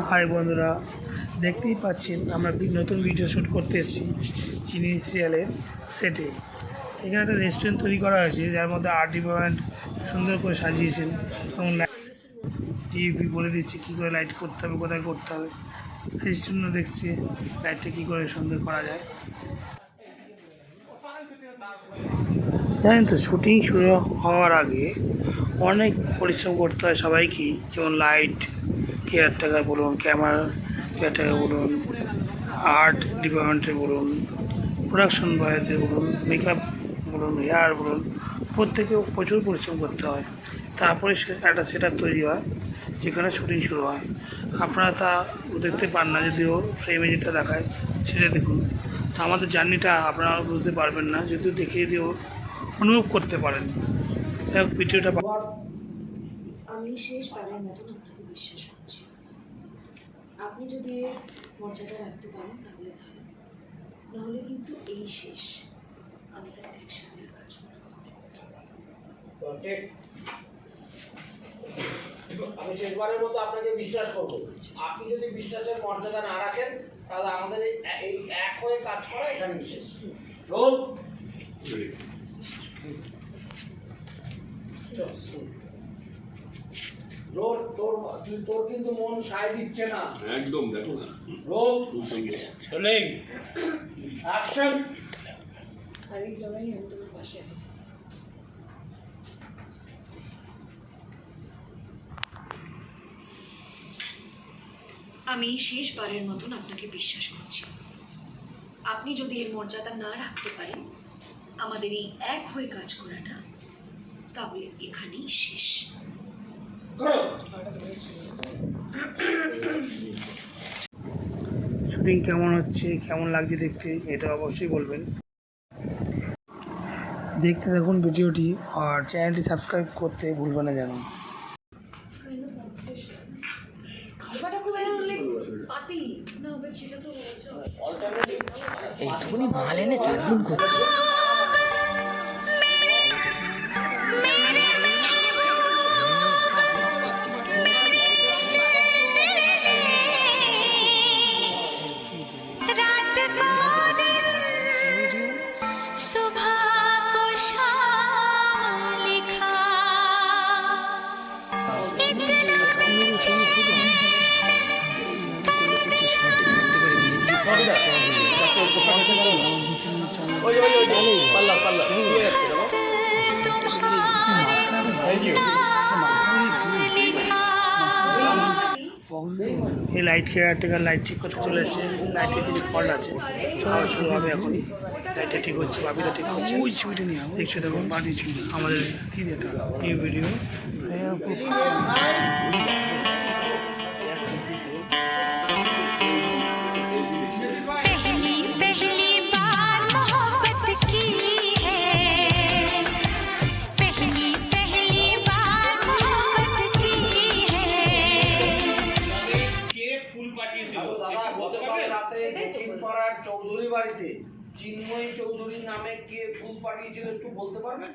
High বন্ধুরা, দেখতেই পাচ্ছেন আমরা নতুন ভিডিও শ্যুট করতে এসেছি চিনি সিরিয়ালের সেটে। এখানে একটা রেস্টুরেন্ট তৈরি করা হয়েছে, যার মধ্যে আর্ট ডিপার্টমেন্ট সুন্দর করে সাজিয়েছেন এবং টিভি বলে দিচ্ছে কী করে লাইট করতে হবে, কোথায় করতে হবে। রেস্টুরেন্টও দেখছে লাইটটা কী করে সুন্দর করা যায়। জানেন তো, শুটিং শুরু হওয়ার আগে অনেক পরিশ্রম করতে হয় সবাইকেই, যেমন লাইট কেয়ারটেকার বলুন, ক্যামেরা কেয়ারটেকার বলুন, আর্ট ডিপার্টমেন্টের বলুন, প্রোডাকশন বয়দের বলুন, মেকআপ বলুন, হেয়ার বলুন, প্রত্যেকেও প্রচুর পরিশ্রম করতে হয়। তারপরে একটা সেট আপ তৈরি হয় যেখানে শুটিং শুরু হয়। আপনারা তা দেখতে পান না, যদিও ফ্রেমে যেটা দেখায় সেটা দেখুন। তো আমাদের জার্নিটা আপনারা বুঝতে পারবেন না, যদিও দেখে যদিও অনুভব করতে পারেন। যাই হোক, ভিডিওটা আমি শেষবারের মতন আপনাকে বিশ্বাস করছি। আপনি যদি এর মর্যাদা রাখতে পারেন তাহলে ভালো, নাহলে কিন্তু এই শেষ। আমাদের একসঙ্গে কাজ করতে হবে। আমি শেষবারের মতো আপনাকে বিশ্বাস করব। আপনি যদি বিশ্বাসের মর্যাদা না রাখেন তাহলে আমাদের এই এক হয়ে কাজ করা এখানেই শেষ। রোল রোল তোর কিন্তু মন সায় দিচ্ছে না একদম। দেখো না, রোল রোলিং অ্যাকশন। আর এই লড়াই আমি তোমার পাশে আছি। আমি শেষবারের মতন আপনাকে বিশ্বাস করছি। আপনি যদি এর মর্যাদা না রাখতে পারেন, আমাদের এই এক হয়ে কাজ করাটা তাহলে এখানেই শেষ। শুটিং কেমন হচ্ছে, কেমন লাগছে দেখতে, এটা অবশ্যই বলবেন। দেখতে দেখুন ভিডিওটি, আর চ্যানেলটি সাবস্ক্রাইব করতে ভুলবেন না যেন। এইটুকুনি মাল এনে 4 দিন করছি। এই লাইট কেয়ারটেকার লাইট ঠিক করতে চলে এসেছে। লাইটের কিছু ফল্ট আছে, শুরু হবে এখনই। লাইটটা ঠিক হচ্ছে, বাবিটা ঠিক হচ্ছে। ওই ছবিটা নিয়ে দেখছো, দেখুন বাঁধিয়েছি আমাদের দিদিটা নিউ ভিডিও। চৌধুরী বাড়িতে চিন্ময়ী চৌধুরীর নামে কে ফুল পাঠিয়েছিল একটু বলতে পারবেন?